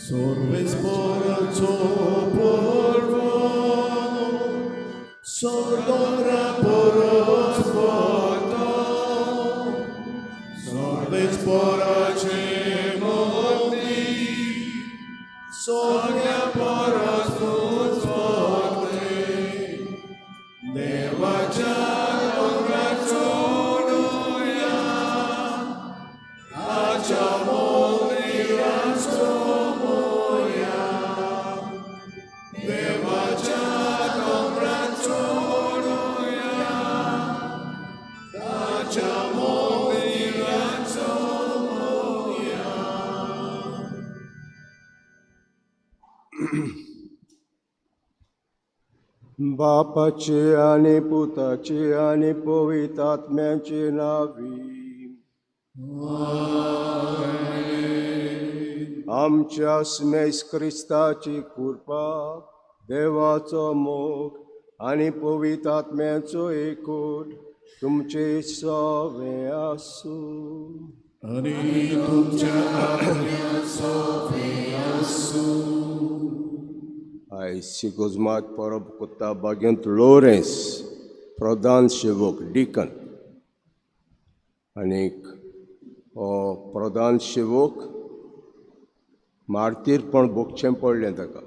Sorves poroco porvo, sordora poros porto, sorves poroce mondi, soria poros pus forte, devaja congratunuia, achamoni rastomoia, devaja congratunuia, achamoni rastomoia. बापाचे आणि पुताचे आणि पवित्रात्म्याचे नावी आमच्या स्मेस क्रिस्ताची कृपा देवाचो मोग आणि पवित्रात्म्याचो एकूट तुमचे सवे आसू. आणि तुमच्या आत्म्याचो आसू. आयज शिगोजमात परब कोत्ता बागेंत लोरेन्स प्रधान सेवक डिकन आनीक हो प्रधान सेवक मार्तीरपण भोगचें पडलें ताका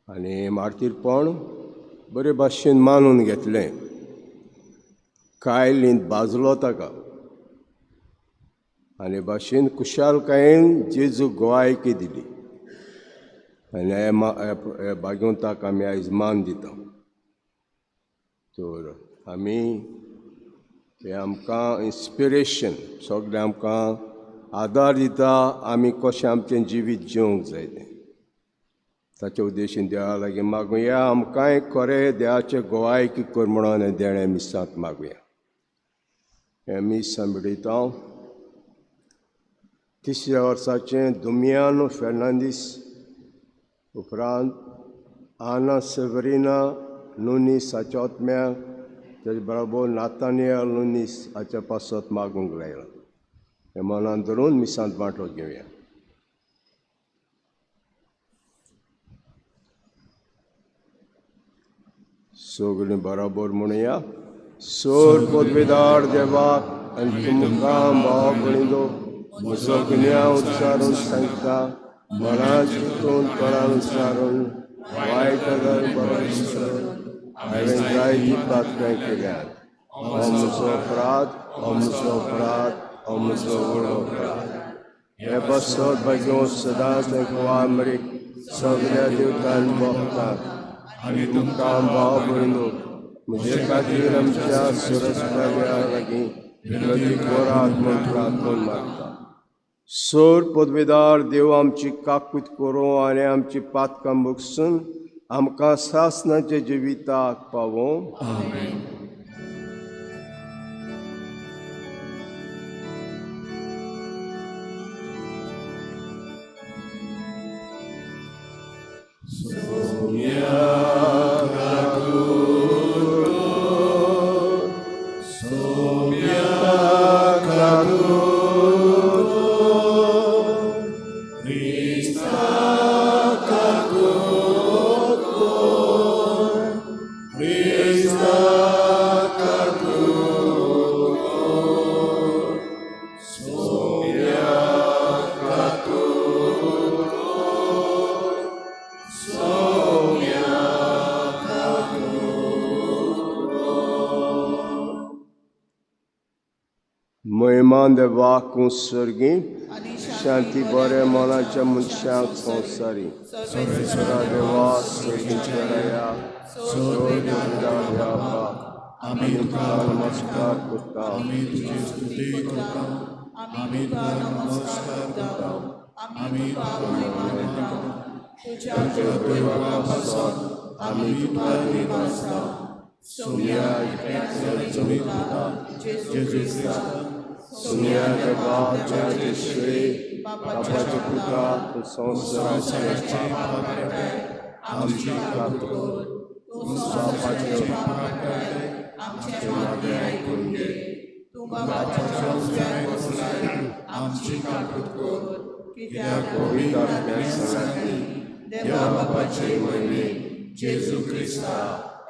आनी मार्तीरपण बरे भाशेन मानून घेतलें. कायलींत भाजलो ताका आनी भाशेन कुशालकायेन जेजू गोवायकी दिली आनी हे भाग्यवंताक आमी आयज मान दिता. तर आमी हे आमकां इन्स्पिरेशन सगळें आमकां आदार दिता आमी कशें आमचें जिवीत जिवंक जाय तें. ताचे उद्देशीन देवा लागीं मागुया आमकांय खरें देवाचें गोवायकी कर म्हणून हे देण्या मिसांत मागुया. हे मीस सांबिडयता हांव 30 वर्साचें दुमियानो फेर्नांदीस उपरांत आना सेवरिना नुनीस हाच्या आत्म्याक तेजे बरोबर नातानियल नुनीस हाच्या पासत मागूंक लायला. हे मनान धरून मिसांत वांटो घेवया. सगळीं बरोबर म्हणुया. सोर पदवीदार देवाक आनी तुमकां भाव भयणीनो म्हजो गुन्या उच्चारून सांगता. मनान चिंतून तोंडान उच्चारून वायट गजाल बरो विसरून हांवें जायती पातकां केल्यात. हो म्हजो अपराध, हो म्हजो अपराध, हो म्हजो व्हड अपराध. हे बसत भाग्यो सदांच गोवामरीक सगळ्या देवतांक भोगतात आनी तुमकां भाव भयणो म्हजे खातीर आमच्या सुरस्पाव्या लागीं विनोदी कोरात म्हूण प्रार्थना मागता. सोर पदवीदार देव आमची काकूत करूं आनी आमची पातकां मुगसून आमकां सासणाच्या जिविताक पावों. महिमान देवाक सर्गी शांती बरे मनाच्या मनशाक संवसारी सर्वेश्वरा देवा सर्गीच्या आमी तुका नमस्कार करता. आमी तुजी स्तुती करता. आमी तुका नमस्कार करता. आमी तुका महिमा दिता. तुज्या देवा पासत आमी तुका दिवासता. सोम्या एकट्याचो जमीत करता जेजू क्रिस्ता. सोम्या देवाच्या जेशुवे बापाच्या पुता तूं संवसाराचे पाप काडटाय आमची काकूर. तूं पापाचे पाप काडटाय आमचे मागे आयकून घे. तूं बापाच्या उजव्याक बसलाय आमची काकूत कर. कित्याक पवित्र आत्म्यान सांगली देवा बापाचे महिमे जेजू क्रिस्ता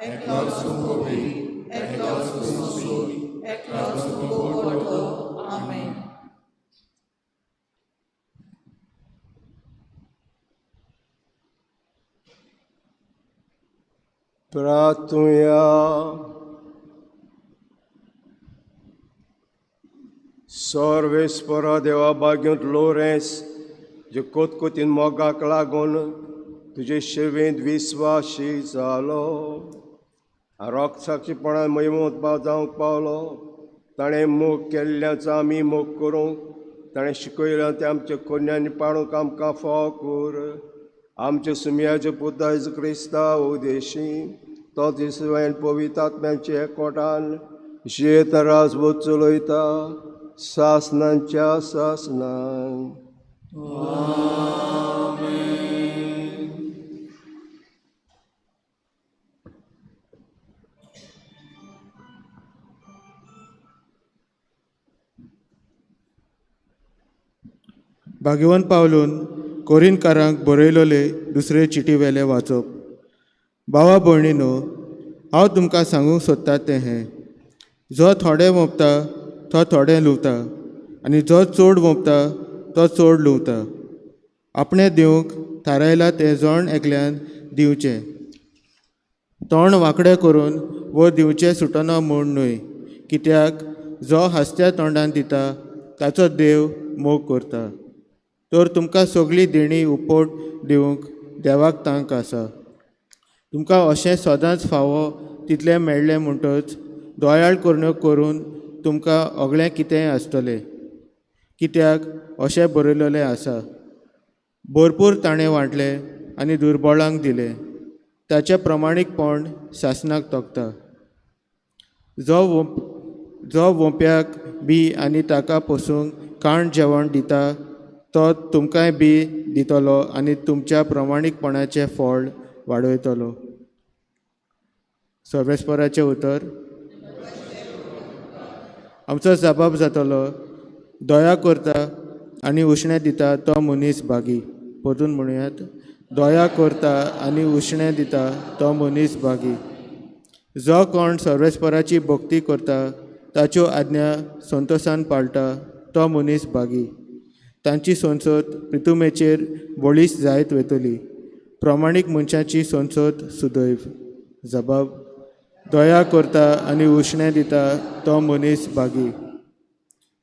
एकलोच तुमोवी एकलोच तुमसून एकलोच तुमोवतो आमेन. Pratuya Sorvespora देवा भाग्यूंत लोरेस जे कोतकोतीन मोगाक लागून तुजे शेवेंत विस्वाशी जालो रोगसाक्षीपणान महिमोत्भाव जावंक पावलो. ताणें मोग केल्ल्याचो आमी मोग करूंक ताणें शिकयलां तें आमच्या कोन्यांनी पाडूंक आमकां फाव कर. आमच्या सुमयाचे पुता जेजू क्रिस्ता उदेशी तो दिसवेन पवित्र आत्म्याचे एकवटान शेत राजभूत चलयता सासनांच्या सासनान. भाग्यवान पावलून कोरिनकारांक बरयलोले दुसरे चिटी वेले वाचप. भावा भयणीनो, हांव तुमकां सांगूंक सोदता तें हें, जो थोडें मोपता तो थोडें लुवता आनी जो चड मोपता तो चड लुवता. आपणें दिवंक थारायला तें जण एकल्यान दिवचें. तोंड वांकडें करून वो दिवचें सुटना म्हूण न्हय, कित्याक जो हांसत्या तोंडान दिता ताचो देव मोग करता. तर तुमकां सगळी देणी उपोट दिवंक देवाक तांक आसा. तुमकां अशें सदांच फावो तितलें मेळ्ळें म्हणटच दोयाळ करणो करून तुमकां सगळें कितेंय आसतलें. कित्याक अशें बरयलेलें आसा, भरपूर ताणें वांटलें आनी दुर्बळांक दिलें. ताचें प्रमाणीकपण शासनाक तोखता. जो वोंप्याक बी आनी ताका पसूंक काण जेवण दिता तो तुमकांय बी दितलो आनी तुमच्या प्रमाणीकपणाचें फळ वाडयतलो. सर्वेस्पराचें उतर. आमचो जबाब जातलो, दया करता आनी उशणें दिता तो मनीस भागी. परतून म्हणुयात, दया करता आनी उशणें दिता तो मनीस भागी. जो कोण सर्वेस्पराची भक्ती करता ताच्यो आज्ञा संतोशान पाळटा तो मनीस भागी. तांची संसद प्रितुमेचेर बळीस जायत वतली. प्रमाणीक मनशाची संसद सुदैव. जबाब, दया करता आनी उशणें दिता तो मनीस भागी.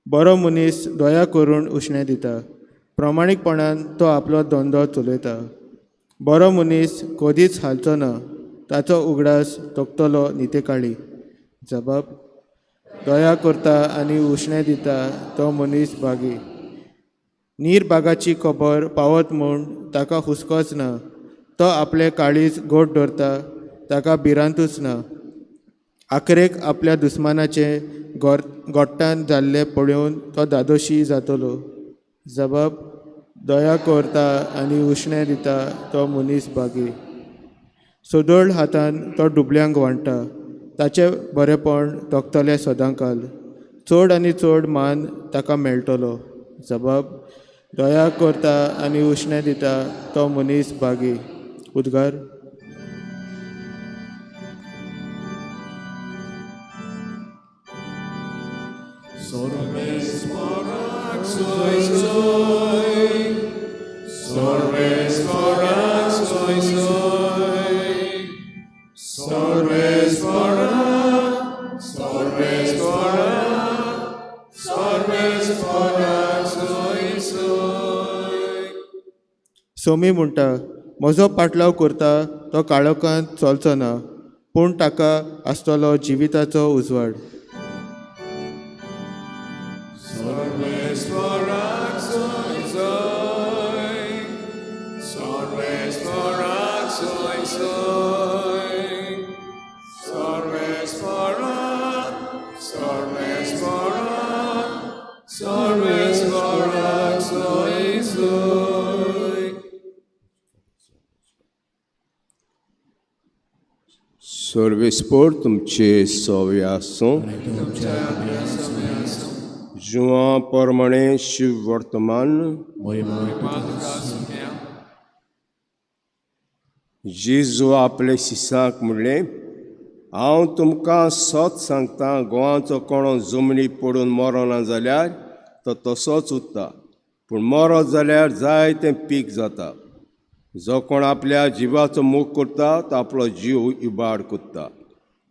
बरो मनीस दया करून उशणें दिता. प्रमाणीकपणान तो आपलो धंदो चलयता. बरो मनीस कधीच हालचो ना, ताचो उगडास तोखतलो नितेकाळी. जबाब, दया करता आनी उशणें दिता तो मनीस भागी. नीरबागाची खबर पावत म्हूण ताका हुस्कोच ना. तो आपले काळीज गोड धरता, ताका भिरांतूच ना. आखरेक आपल्या दुस्मानाचे गोट्टान जाल्ले पळोवन तो दादोशी जातलो. जबाब, दया करता आनी उशणें दिता तो मनीस भागी. सोदोळ हातान तो डुबल्यांक वांट्टा, ताचें बरेपण तोखतलें सदांकाल. चड आनी चड मान ताका मेळटलो. जबाब, दया करता आनी उशणें दिता तो मनीस भागी. उद्गार. Sorvesparac soy soy, Sorvesparac soy soy, Sorvesparac, Sorvesparac, Sorvesparac soy soy. Somi म्हणटा, म्हजो पाटलाव करता तो काळोखांत चलचो ना, पूण ताका आसतलो जिविताचो उजवाड. Sorvesparac soy soy, Sorvesparac soy soy, Sorvesparac, Sorvesparac, Sorvesparac soy soy. Sorvespor तुमचे सव्यासो जुआ प्रमाणे शिव वर्तमान जेजू आपले शिसांक म्हणलें, हांव तुमकां सत सांगता, गोवाचो कोणो जमनी पडून मरो ना जाल्यार तो तसोच उरता, पूण मरो जाल्यार जायतें पीक जाता. जो कोण आपल्या जिवाचो मोग करता तो आपलो जीव इबाड करता,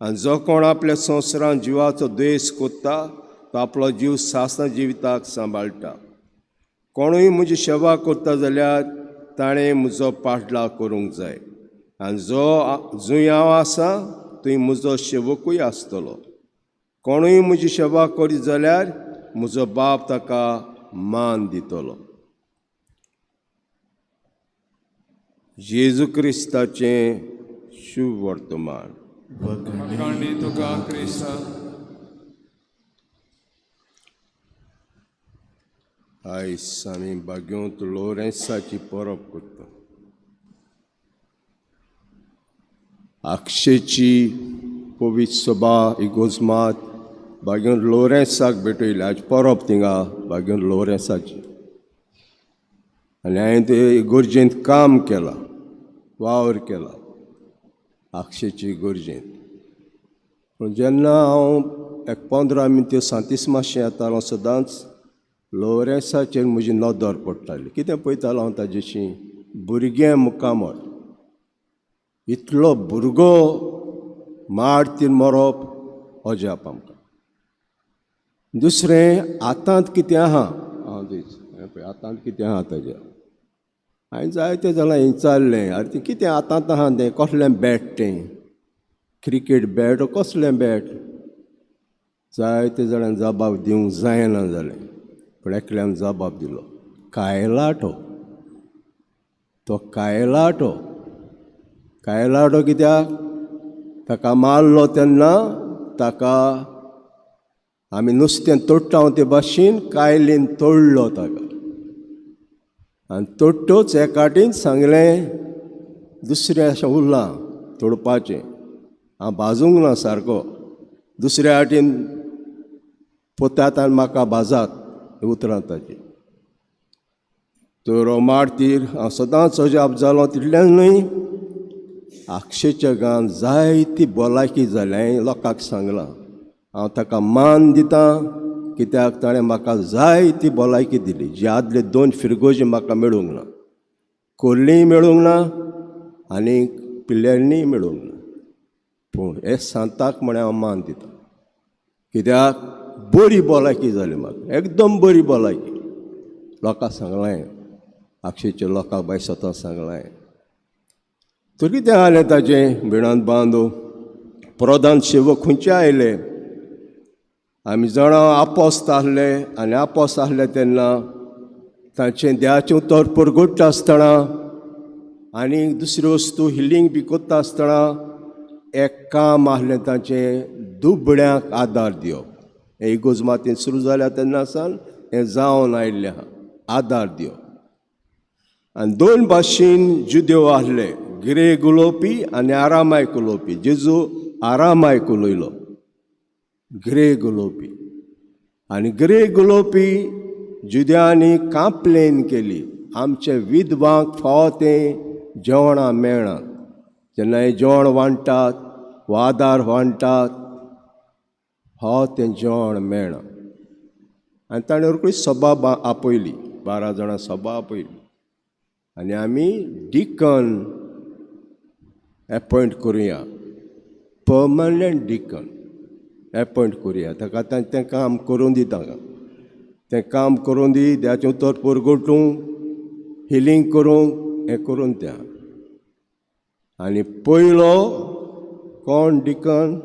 आनी जो कोण आपल्या संवसारांत जिवाचो द्वेस करता तो आपलो जीव सासण जिविताक सांबाळटा. कोणूय म्हजी सेवा करता जाल्यार ताणें म्हजो पाटलाव करूंक जाय, आनी जंय हांव आसा थंय म्हजो सेवकूय आसतलो. कोणूय म्हजी सेवा करीत जाल्यार म्हजो बाप ताका मान दितलो. जेजू क्रिस्ताचें शुभ वर्तमान. वखणी तुका क्रिस्ता. आयज आमी बाग्योंत लोरेन्साची परब करता. अक्षयची पवित्र सभा इगोजमात बाग्योंत लोरेन्साक भेटयली. आज परब थिंगा बाग्योंत लोरेन्साची, आनी हांवें ते इगोर्जेंत काम केलां, वावर केला अक्षयची इगोर्जेंत. पूण जेन्ना हांव 15 मिनटां सांतीस मातशें येतालो सदांच लोरेन्साचेर म्हजी नदर पडटाली. कितें पळयतालो हांव ताजेशी, भुरगें मुकामळ, इतलो भुरगो माडतीन मरप अजाप आमकां. दुसरें, आतांत कितें आहा, हांव पळय आतांत कितें आहा ताजें हांवें जायते जाणां विचारलें, अरे तें कितें आतांत आहा तें, कसलें बॅट तें, क्रिकेट बॅट कसलें बॅट. जायते जाणांक जबाब दिवंक जायना जालें, पूण एकल्यान जबाब दिलो, कायलाटो. तो कायलाटो. कायलाटो कित्याक, ताका मारलो तेन्ना ताका आमी नुस्तें तोडटा ते भाशेन कायलीन तोडलो ताका, आनी तोडटोच एका वाटेन सांगलें दुसरें अशें उरलां तोडपाचें, हांव भाजूंक ना सारको, दुसऱ्या वाटेन पोतात आनी म्हाका भाजात उतरां ताची. तो मारतीर हांव सदांच अजाप जालो. तितल्यान न्हय, अक्षयच्या गांवांत जायती भलायकी जाली. हांवें लोकांक सांगलां हांव ताका मान दितां, कित्याक ताणें म्हाका जायती भलायकी दिली, जी आदले 2 फिरगोजी म्हाका मेळूंक ना, कोल्लीय मेळूंक ना आनी पिल्ल्यारनीय मेळूंक ना. पूण हे सांताक म्हळ्यार हांव मान दितां, कित्याक बरी भलायकी जाली म्हाका, एकदम बरी भलायकी. लोकांक सांगलें, अक्षयच्या लोकांक बाय स्वता सांगलें. तर कितें जालें ताजें भिणांत बांदू. प्रधान सेवक खंयचे आयले, आमी जाणा आपोस्त आहले, आनी आपोस्त आहले तेन्ना तांचें देवाचें उतर परगोडटा आसतना आनी दुसरी वस्तू हिलींग बी कोत्ता आसतना एक काम आहलें तांचें, दुबळ्यांक आदार दिवप. हे इगोजमातीन सुरू जाल्या तेन्ना सावन हें जावन आयिल्लें आहा, आदार दिवप. आनी 2 भाशेन जुदेव आहले, ग्रेक उलोवपी आनी आरामायक उलोवपी. जेजू आरामायक उलयलो, ग्रेक उलोवपी. आनी ग्रेक उलोवपी जुद्यांनी कांप्लेन केली, आमचे विधवांक फावो तें जेवणां मेळना. जेन्ना हें जेवण वांट्टात वा आदार वांट्टात, फावो तें जेवण मेळना. आनी ताणें रोखडी सभा आपयली, 12 जाणां सभा आपयली, आनी आमी डिकन एपॉयंट करुया, पर्मनंट डिकन एपॉयंट करुया. ताका तें काम करून दी, ताका तें काम करून दी, देवाचें उतर परगोटूंक, हिलींग करूंक, हें करून त्या. आनी पयलो कोण डिकन,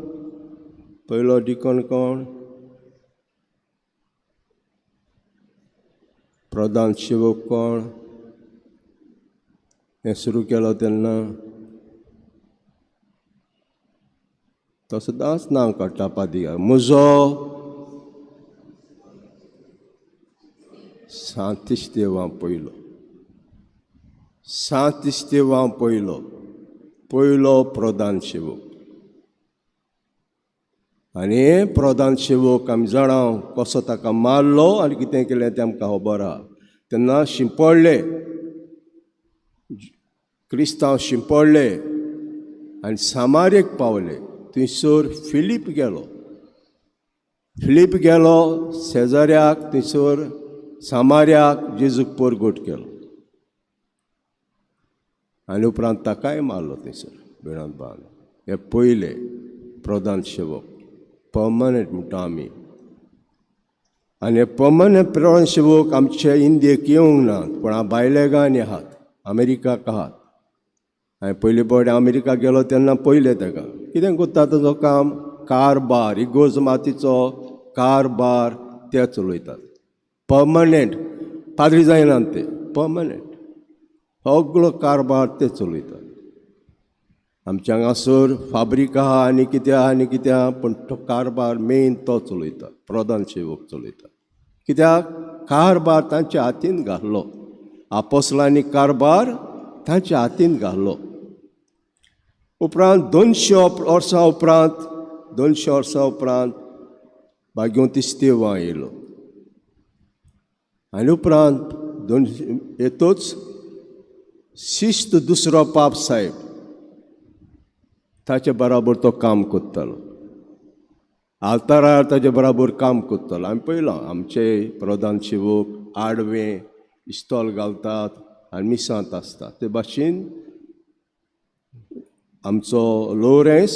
पयलो डिकन कोण, प्रधान सेवक कोण. हें सुरू केलो तेन्ना तो सदांच नांव काडटा पाद्रियार, म्हजो सांतिस्तेवां पयलो, सांतिस्तेवां पयलो, पयलो प्रधान सेवक. आनी प्रधान सेवक आमी जाणाव कसो ताका मारलो आनी कितें केलें तें आमकां खबर आहा. तेन्ना शिंपडले, क्रिस्तांव शिंपडले आनी सामारेक पावले. थंयसर फिलीप गेलो शेजाऱ्याक, थंयसर सामाऱ्याक जेजूक परगट केलो आनी उपरांत ताकाय मारलो थंयसर बिणांत बांदून. हे पयले प्रधान सेवक पर्मनंट म्हणटा आमी. आनी हे पर्मनंट प्रधान सेवक आमचे इंडियेक येवंक नात, पूण भायले गांनी आहात, अमेरिकाक आहात. हांवें पयलीं फावटी अमेरिका गेलो तेन्ना पयलें ताका कितें करता ताजो काम, कारबार, इगोर्ज मातीचो कारबार ते चलयतात. पर्मनंट पाद्री जायनात ते, पर्मनंट सगळो कारबार ते चलयतात. आमच्या हांगासर फाब्रीक आहा आनी कितें आहा पूण तो कारबार मेन तो चलयता, प्रधान सेवक चलयता. कित्याक कारबार तांच्या हातीन घाल्लो, आपोस्लांनी कारबार तांच्या हातीन घाल्लो. उपरांत 200 वर्सां उपरांत भाग्यों तिस्तेवा येयलो आनी उपरांत हेतूच शिस्त दुसरो पाप साहेब ताचे बराबर तो काम करतालो, आल्तारार ताचे बराबर काम करतालो. आमी पळयलां आमचे प्रधान सेवक आडवें इस्टॉल घालतात आनी मिसांत आसतात. ते भाशेन आमचो लोरेंस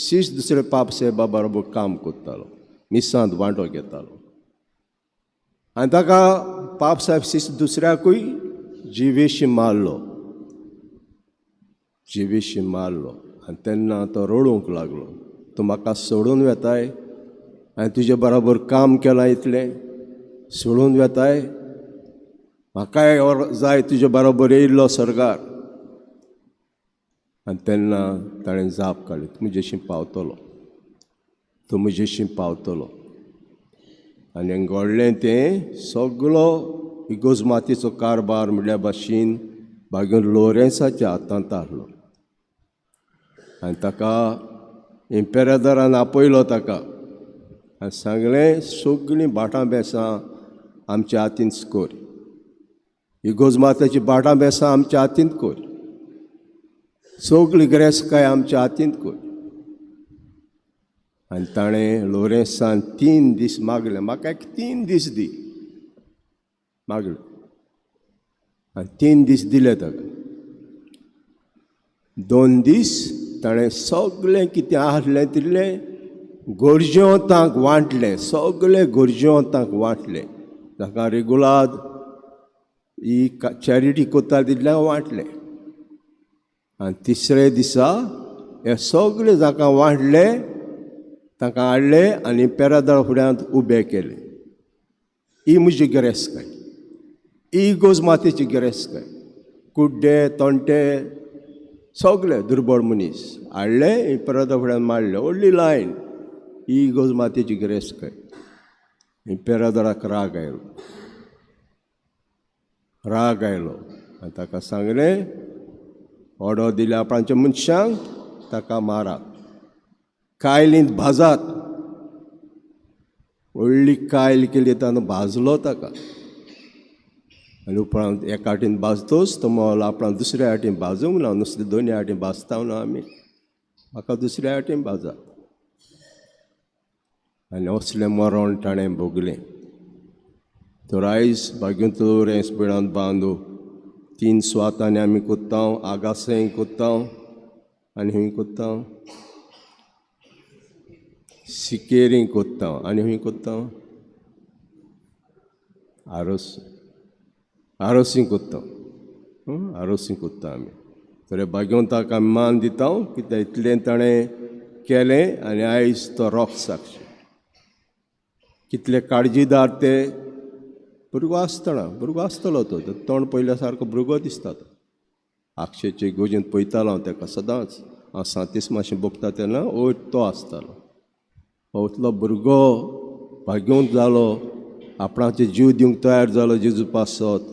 शिस्त दुसरे पाप साहेबा बरोबर काम करतालो, मिसांत वांटो घेतालो. आनी ताका पाप साहेब शिस्त दुसऱ्याकूय जिवेशी मारलो आनी तेन्ना तो रडूंक लागलो, तूं म्हाका सोडून वेताय, हांवें तुजे बरोबर काम केलां इतलें, सोडून वेताय, म्हाकाय जाय तुजे बरोबर येयल्लो सरकार. आनी तेन्ना ताणें जाप काडली, तूं म्हजेशी पावतलो. आनी घडलें तें सगळो इगोज मातीचो कारबार म्हणल्या भाशेन भाग्योन लोरेंसाच्या हातांत आहलो. आनी ताका इम्पेरेदरान आपयलो ताका आनी सांगलें, सगळीं भाटां बेसां आमच्या हातीन कोर, इगोज मातेची भाटां बेसां आमच्या हातींत कोर, सगळी गिरेस्तकाय आमच्या हातींत कोर. आनी ताणें लोरेंसान 3 दीस मागले, म्हाका एक 3 दीस दी मागले आनी 3 दीस दिले ताका. 2 दीस ताणें सगळें कितें आहलें तितलें गरजेवंतांक वांटलें, सगळे गरजेवंतांक वांटलें. ताका रेगुलार ही चॅरिटी कोत्ता तितल्यांक वांटलें. आनी तिसरे दिसा हे सगळे जाका वांटले ताका हाडले आनी पेरादारा फुड्यांत उबे केले. ही म्हजी गिरेस्तकाय, ही इगोज मातेची गिरेस्तकाय. कुड्डे तोंटे सगळे दुर्बळ मनीस हाडले, पेरादारा फुड्यांत मारले, व्हडली लायन. ही इगोज मातेची गिरेस्तकाय. पेरादाराक राग आयलो आनी ताका सांगलें, ऑर्डर दिले आपणाच्या मनशांक, ताका मारात, कायलींत भाजात. व्हडली कायल केली ताणें भाजलो ताका आनी उपरांत एका वाटेन भाजतोच तो मोल आपणाक दुसऱ्या वाटेन भाजूंक ना. नुस्तें दोनी वाटेन भाजता ना आमी, म्हाका दुसऱ्या वाटेन भाजात. आनी असलें मरण ताणें भोगलें. तर आयज भाग्योंत लोरेंस बिणांत बांदू 3 सुवातांनी आमी कोत्ता, आगासें कोत्ता आनी हूंय कोत्ता, सिकेरी कोत्ता आनी हूंय कोत्ता, आरोसी कोत्ता, आरोसी कोत्ता आमी. तर भाग्योंताक आमी मान दिता, कित्याक इतलें ताणें केलें आनी आयज तो रोख साक्षी. कितले काळजीदार ते. भुरगो आसतलो तो तोंड पयल्या सारको भुरगो दिसता तो. आक्षेचे गोजींत पळयतालो हांव ताका सदांच, हांव सांतीस मातशें भोगता तेन्ना तो आसतालो. इतलो भुरगो भाग्योंत जालो, आपणाचे जीव दिवंक तयार जालो जेजू पासत,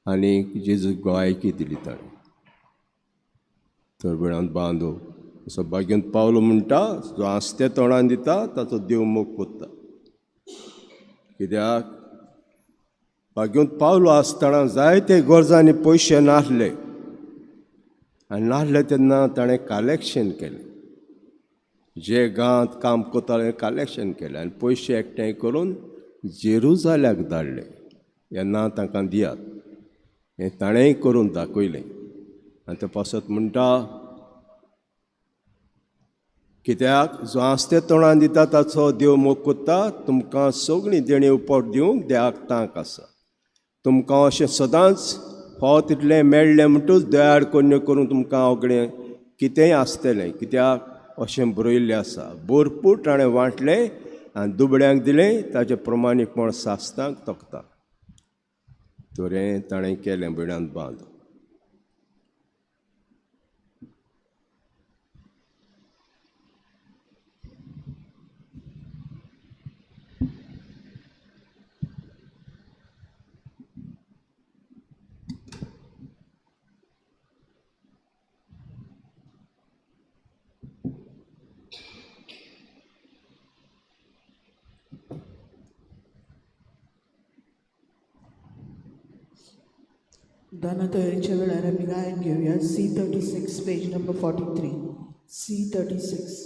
आनी जेजू गोंयाकी दिली ताणें. तर बिणांत बांदू असो भाग्यवंत पावलो म्हणटा, जो आस्ते तोंडान दिता ताचो देव मोग कोत्ता. कित्याक भाग्यवंत पावलो आसतना जायते गरजांनी पयशे नासले, आनी नासले तेन्ना ताणें कलेक्शन केलें. जे गांवांत काम करताले कलेक्शन केलें आनी पयशे एकठांय करून जेरुजाल्याक धाडले. येन्ना तांकां दियात. हें ताणेंय करून दाखयलें. आनी ते पासत म्हणटा, कित्याक जो आस्ते तोंडान दिता ताचो देव मोग कोत्ता. तुमकां सगळीं देणी उपट दिवंक देवाक तांक आसा. तुमकां अशें सदांच फाव तितलें मेळ्ळें म्हणटूच दयाड कन्य करून तुमकां अवघडें कितेंय आसतलें. कित्याक अशें बरयल्लें आसा, भरपूर ताणें वांटलें आनी दुबळ्यांक दिलें, ताचे प्रमाणीकपण सासतांक तोखता. तर हें ताणें केलें बिडांत बांद. दानातयारीच्या वेळार आमी गायन घेवया. C36 page number 43. C36.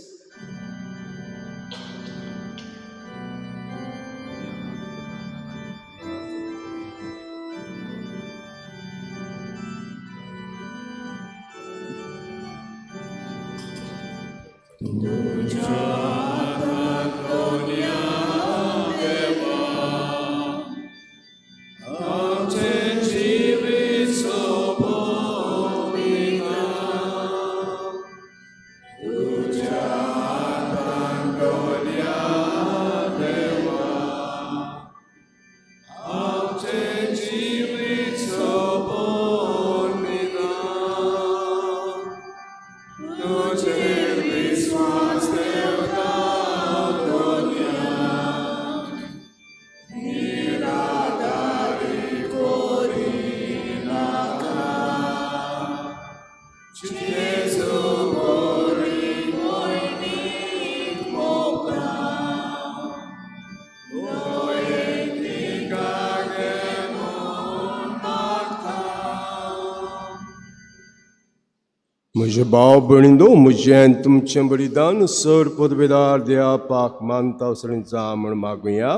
म्हजे भाव भयणींनो, म्हजें तुमचें बलिदान सर पदवेदार देवा पाक मानता उसळीं जा म्हण मागुया.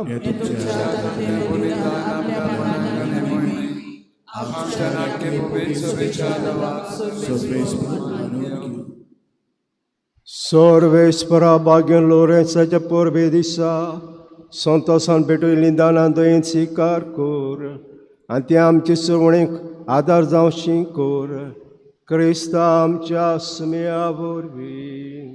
सर्वेस्परा भाग्यन लोरेन्साच्या परबे दिसा संतोसान भेटयल्लीं दानां दयेन स्विकार कोर आनी तें आमचे सगळेक आदार जावचीं कोर. क्रिस्ता आमच्या सुम्या वरवीं.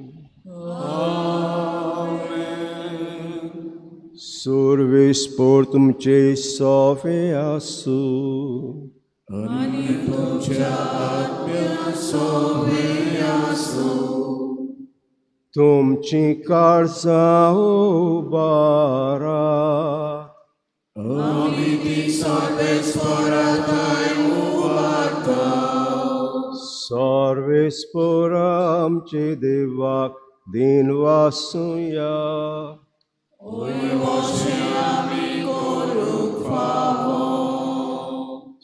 सर्वेस्पर तुमचे सोवे आसूं. तुमची काळजां उबारात. सर्वेस्पर आमचे देवाक दिन वासुया.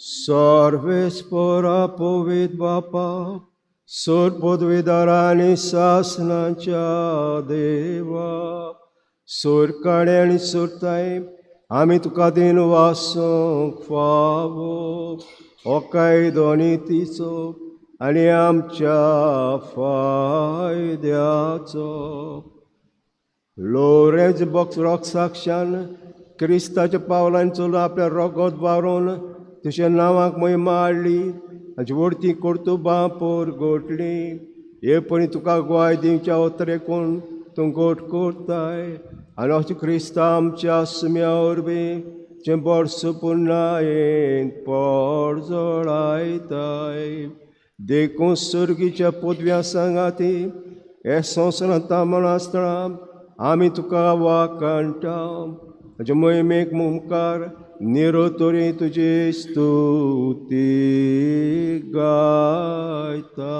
सर्वेस्परा पवित्र बापा, सर पदवेदार आनी सासनाच्या देवा, सर काणे आनी सुरताय आमी तुका दिन वासूंक फावो. ओकायदो नितीचो आनी आमच्या फायद्याचो. लोरेंज रॉक्साक्षान क्रिस्ताच्या पावलांनी चलून आपल्या रगत बारोवन तुज्या नांवाक महिमा हाडली. हाची वर्ती कर्तुबां पोर गोटली. हे पणी तुका ग्वाय दिवच्या उतरेकून तूं गोट करताय. आनी अशें क्रिस्ता आमच्या सुम्या वरवीं जे वर्स पुन्नायेन पड जळायताय. देखून सर्गीच्या पदव्या सांगाती हे संवसारांत म्हणून आसतना आमी तुका वाकाणटा. म्हजे मोहिमेक मुखार निरोतोरी तुजी स्तुती गायता.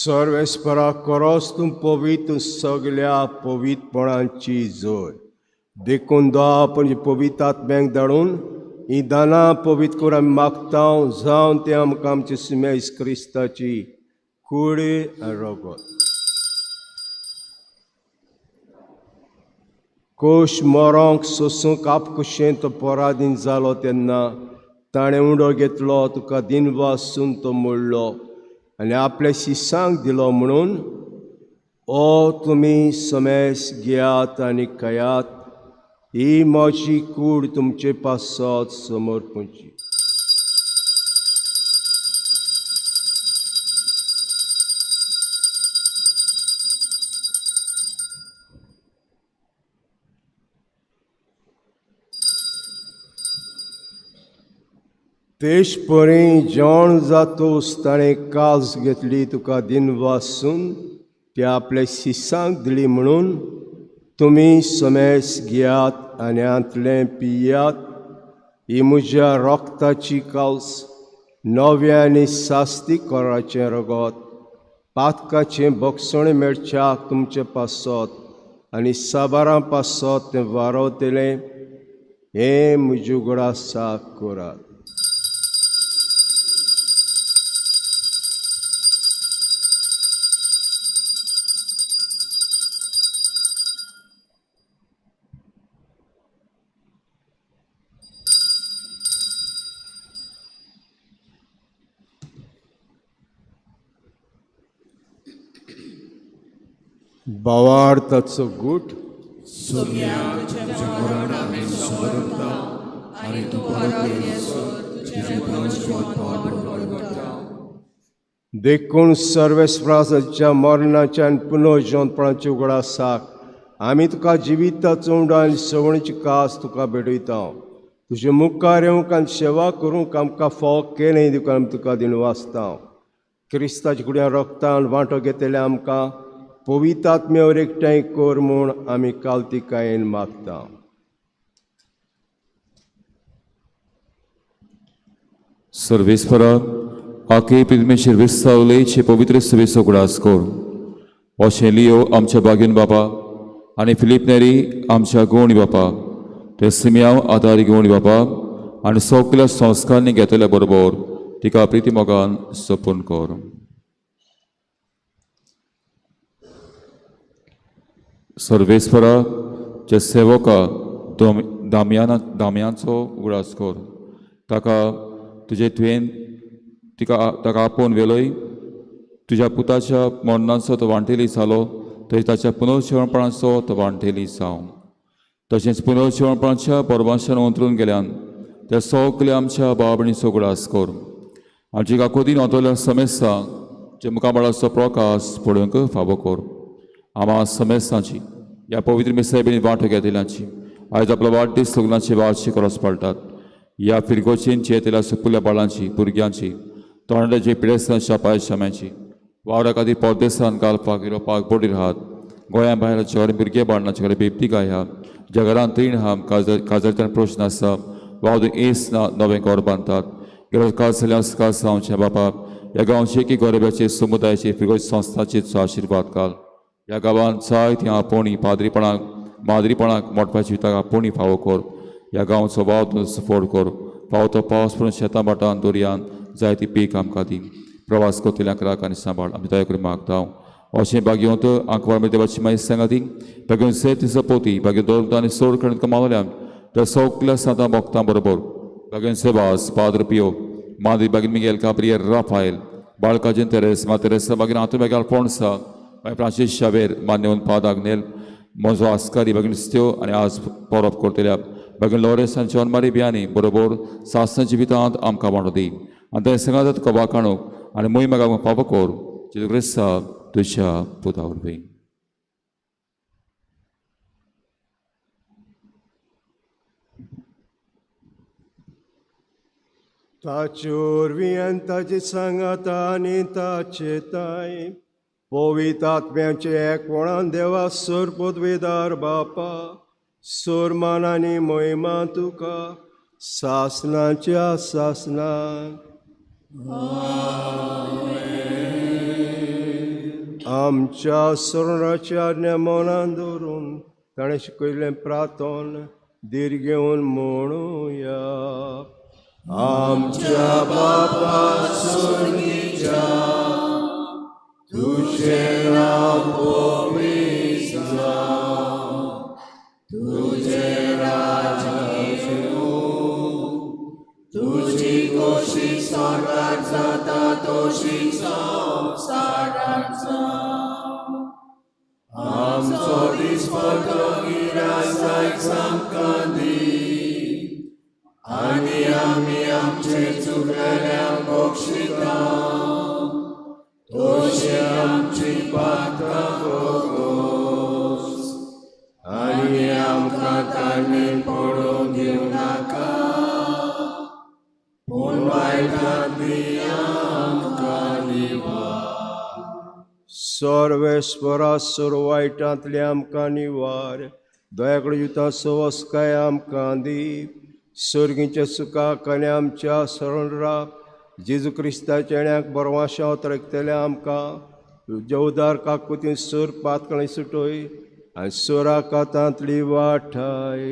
सर्वेस्परा करोस तूं पवित्र सगळ्या पवित्रपणांची जोड देखून दो आपण पवित्र आत्म्यांक धाडून ही दानां पवित्र करून आमी मागता जावन ते आमकां आमचे सुमेज क्रिस्ताची कुडी रगत कोश मोरोंक सोसूंक आपकुशें तो पराधीन जालो तेन्ना ताणें उंडो घेतलो तुका दिनवासून तो मोडलो आनी आपल्या शिसांक दिलो म्हणून ओ तुमी समेस घेयात आनी खयात ही म्हजी कूड तुमचे पासत समर्पूंची. पेश परी जेवण जातोस ताणें काज घेतली तुका दिनवासून ते आपल्या शिसांक दिली म्हणून तुमी समेस घेयात आनी आंतलें पियात ही म्हज्या रोगताची काल्स नव्या आनी सास्तीक कोराचें रगत पातकाचें भोगसणें मेळच्याक तुमचे पासत आनी साबारां पासत तें वारोतलें हें म्हजे उगडासाक करात. बावार ताचो गूट देखून सर्वेस्पराच्या मरणाच्या आनी पुनर्जन्मपणाच्या उगडासाक आमी तुका जिविताचो उंडो आनी सवणीची कास तुका भेटयता. तुजे मुखार येवंक आनी सेवा करूंक आमकां फावो केलें दिवून आमी तुका दिन वाचता. क्रिस्ताच्या कुड्यान रोगतान वांटो घेतले आमकां पवित्र आत्म्यावर एकठांय कर म्हूण आमी काल्तिकायेन मागता. सर्वेस्परा आखे परमेश्वर विस्तावलेचे पवित्र सवेचो उगडास कर. अशें लियो आमच्या बागेन बापा आनी फिलीप नेरी आमच्या गवणी बापा ते सिम्याव आदारी गवणी बापा आनी सगल्या संस्कारांनी घेतल्या बरोबर तिका प्रिती मोगान सपून कर. सर्वेस्परा जे सेवका दामयाचो उगडास कर. ताका तुजे तुवें ताका आपोवन वेलोय तुज्या पुताच्या मरणाचो तो वांटेली जालो थंय ताच्या पुनर्जीवणपणाचो तो वांटेली जावं. तशेंच पुनर्जीवणपणाच्या परमाशान अंतरून गेल्यान त्या सगल्या आमच्या भाव भयणीचो उगडास कर. आमची काकोदीन वतल्या समेस्तां जे मुखामळाचो प्रकाश पळोवंक फावो कर. आम्हा समेस्तांची ह्या पवित्र मिसायबीन वांटो घेतिल्यांची आयज आपलो वाडदीस लग्नाची वार्षिक करस पडटात. ह्या फिरगोचीन चेतेल्या सुपुल्या बाळांची भुरग्यांची तोंडाची पिडेस्तांच्या पायशाम्याची वावरा खातीर परदेसान घालपाक येवपाक बोडी राहात. गोंया भायर जगार भुरगे बाळनाचे घरा बेपती गाया जगरान तीण हाम काजरच्यान प्रश्न आसा वावद एस ना नवें घर बांदतात. गरज काज जाल्यार काज जावचें बापा ह्या गांवचे की गरब्याचे समुदायाचे फिरगोच संस्थाचेर आशिर्वाद घाल. ह्या गांवांत जायतीं आपोणी पाद्रीपणाक माद्रीपणाक मोडपाची ताका आपोणी फावो कर. ह्या गांवचो वाव सफोड कर. फावो तो पावस पडून शेतां बाटान दर्यान जायती पीक आमकां दी. प्रवास करतल्यांक राख आनी सांबाळ आमी दया करून मागता. अशें बागेवंत आंकवार देवाची मागीर सांगा ती बागेवन सेत सपोती बागे दवरता आनी सोड कडेन कमावल्यान त्या सगल्या सातां भोगतां बरोबर बागेन सेवास पाद्र पियो माद्री बागेन मिगेल काप्रियर राफायल बाळकाजेन तेरेस मा तेरेसा बागेन आतू मेगाल फोणसा मागीर फ्रांसीस शावेर मान्यवन पाद आग्नेल म्हजो आस्कारी भगीन स्त्यो आनी आज परब करतल्या भगीन लॉरेस आनी जॉन मारी बियानी बरोबर सासना जिवितांत आमकां वांटो दी आनी ते सगळ्यांत तुका वाखाणूक आनी मोही म्हाका पाप कोर जेजू क्रिस्ता तुज्या पुता वरवीं. ताचे वरवीं आनी ताचे सांगात आनी ताचे ताय पवित्र आत्म्याचे एकवणान देवा सोर पदवेदार बापा सोरमान आनी महिमा तुका सासनाच्या सासनाक आमच्या सोराच्या आज्ञा मनान दवरून ताणें शिकयलें प्रार्थन दीर घेवन म्हणुया. आमच्या बापा स्वर्गीच्या तुझें नांव पवित्र जावं, तुझें राज्य येवं, तुजी कशी स्वर्गांत जाता तशी संवसारांत जावं. आमचो दिसपतो गिराय आयज आमकां दी आनी आमी आमचे चुकलेल्यांक बक्षिता तोशी आमची पातकां भोगोस आनी आमकां ताणें पडोवंक दिवं नाका पूण वायटांतली आमकां निवार. सर्वेस्परा सर्व वायटांतली आमकां निवार. दयाकडे युता सवस्काय आमकां दी. सर्गीच्या सुखाक आनी आमच्या सरण राब जेजू क्रिस्ताच्या येण्याक बरवाशा तरकतल्या आमकां जेवदार काकुतीन सोर पातकळी सुटोय आनी सोरा कातांतली वाठाय.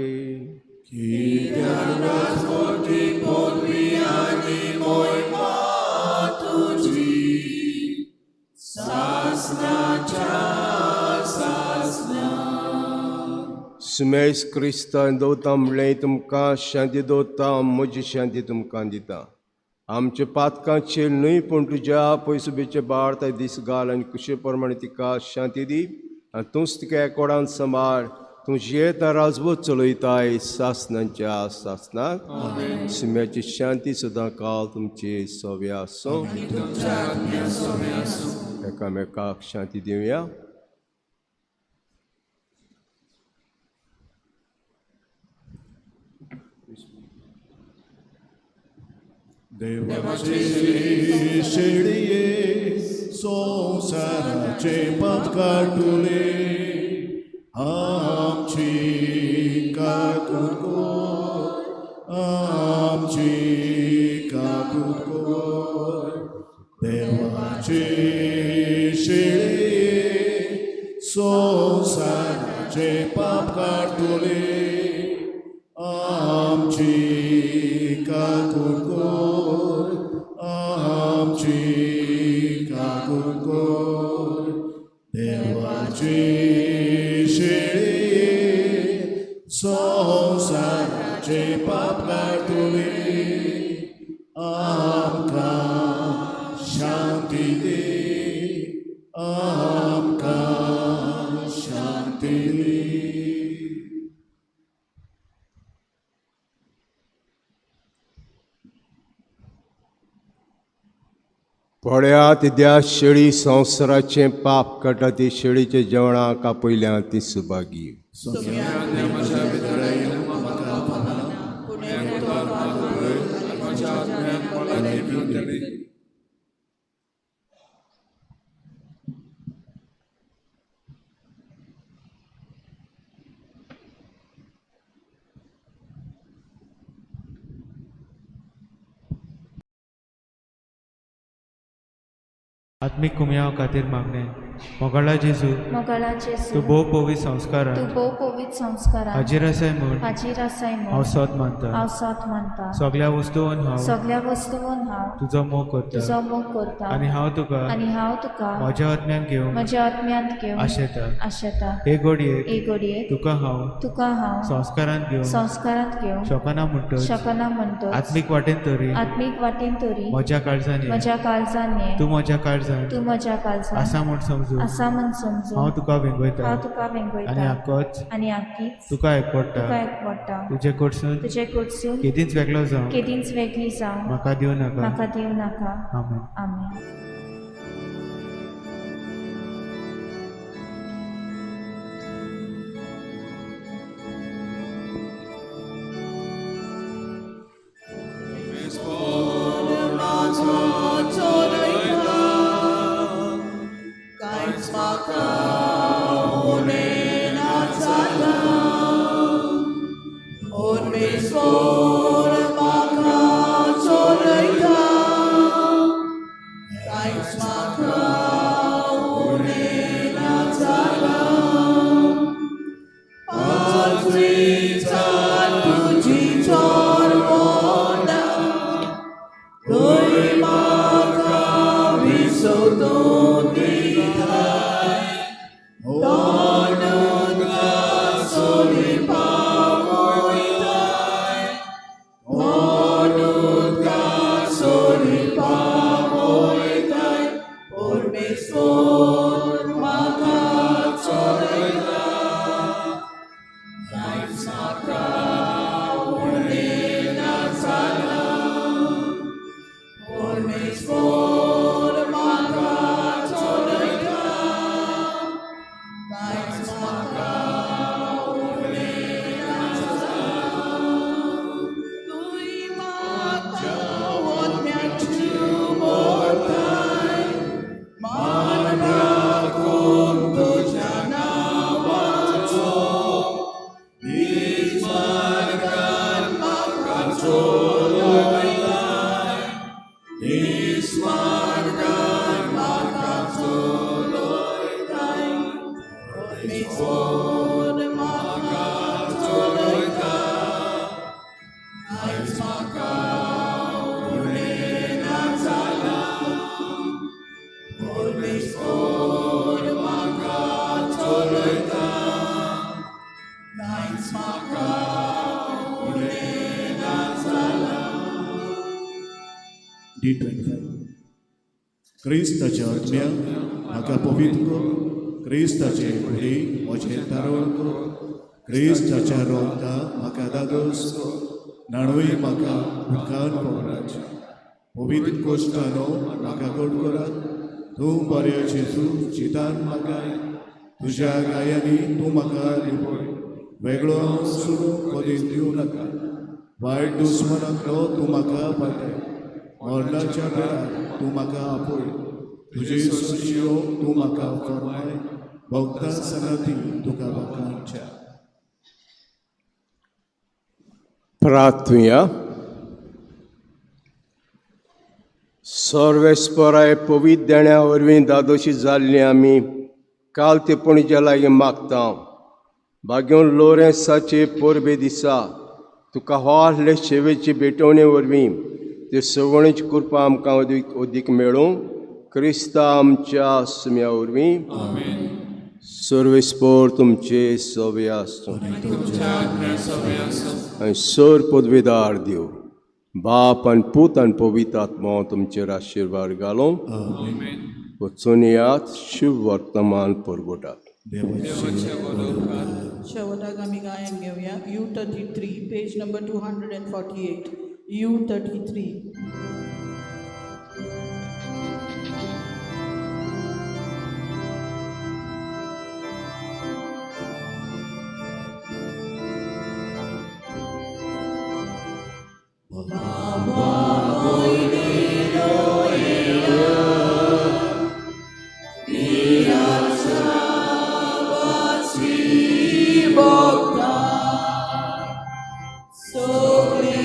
सुमेश क्रिस्तान दवता म्हणलें तुमकां शांती दवरता म्हजी शांती तुमकां दिता. आमच्या पातकांचेर न्हय पूण तुज्या पयसुबेचे बाळता दीस घाल आनी कुशे प्रमाणे तिका शांती दी आनी तूंच तिका एकोडान सांबाळ. तूं जेता राजवत चलयताय सासनांच्या सासनाक. सुम्याची शांती सुद्दां काल तुमचे सोबे आसूं. एकामेकाक शांती दिवया. देवाचे शेळये संसाराचे पाप काटुले आमची काकूट कोर, आमची काकूट कोर. देवाचे शेळये संसाराचे पाप काटुले आमची काकूट कोर, आमची काकूट कोर. देवाचे शेळये संसाराचे पाप काटुले आमकां शांती दे, आमकां शांती दे. पळयात त्या शेळी संवसाराचें पाप काडटा ती शेळीच्या जेवणाक आपयल्या ती सुभागी. आत्मिक कुमयाव खातीर मागणे. मोगाळा जेजू मोगाळा जेजू तूं भोव पवित्र संस्कारान तूं भोव पवित्र संस्कारान हाजीर आसाय म्हूण हाजीर आसाय हांव म्हूण सोत मानता. हांव सोत मानता. सगळ्या वस्तूंन हांव सगळ्या वस्तूंन हांव तुजो मोग करता तुजो मोग करता आनी हांव तुका आनी हांव तुका म्हज्या आत्म्यान घेवन म्हज्या आत्म्यांत घेवन आशेता. आशेता. हे घडयेक एक घडयेक तुका हांव हांव संस्कारान घेवन संस्कारांत घेवन शोकना म्हणटच शकना म्हणटो आत्मीक वाटेन तरी आत्मीक वाटेन तरी म्हज्या काळजांनी म्हज्या काळजांनी तूं म्हज्या काळजांत तूं म्हज्या काळजांत आसा म्हूण समजू असा म्हण समजून हांव तुका वेंगयता हांव तुका आनी वेंगयता आक्कोच आनी आखीच तुका एकपडटा तुका एकवटा तुजे कडसून तुजे कडसून केदींच वेगळो जावं केदींच वेगळी जावं म्हाका दिवं नाका म्हाका दिवं नाका आमेन. आमेन. D25. क्रिस्ताच्या आत्म्या म्हाका पवित्र कर, क्रिस्ताचे घोडी म्हजें तारण कर, क्रिस्ताच्या रोगता म्हाका दादोस कर, नाणूय म्हाका उदकान पवराच. पवित्र कोश्टानो म्हाका घट करात, तूं बऱ्या जेजू चितान म्हाका तुज्या गायांनी तूं म्हाका लिपय, वेगळो सोडून कधीच दिवं नाका. वायट दुस्मनांतलो तूं म्हाका पातय, मरणाच्या वेळार तूं म्हाका आपय, तुजी सुशियो तूं म्हाका फरमाय, भक्तां संगती तुका बाकांच्या. प्रार्थुया. सर्वेस्पराय पवित्र देण्या वरवीं दादोशी जाल्लीं आमी काल ते पणजे लागीं मागता. भाग्योन लोरेन्साचे परबे दिसा तुका हो आहले शेवेची भेटवणे वरवीं ते सगळ्यांची कृपा आमकां अदीक मेळूं. क्रिस्ता आमच्या सुम्या वरवीं सर्वेस्पर तुमचे सवे आसूं आनी सर पदवेदार देव बाप आनी पूत आनी पवित्र आत्मा तुमचेर आशिर्वाद घालूं. वचून येयात शुभ वर्तमान परगटात. शेवटाक आमी गायन घेवया. U33, page number 248. U33. Sogli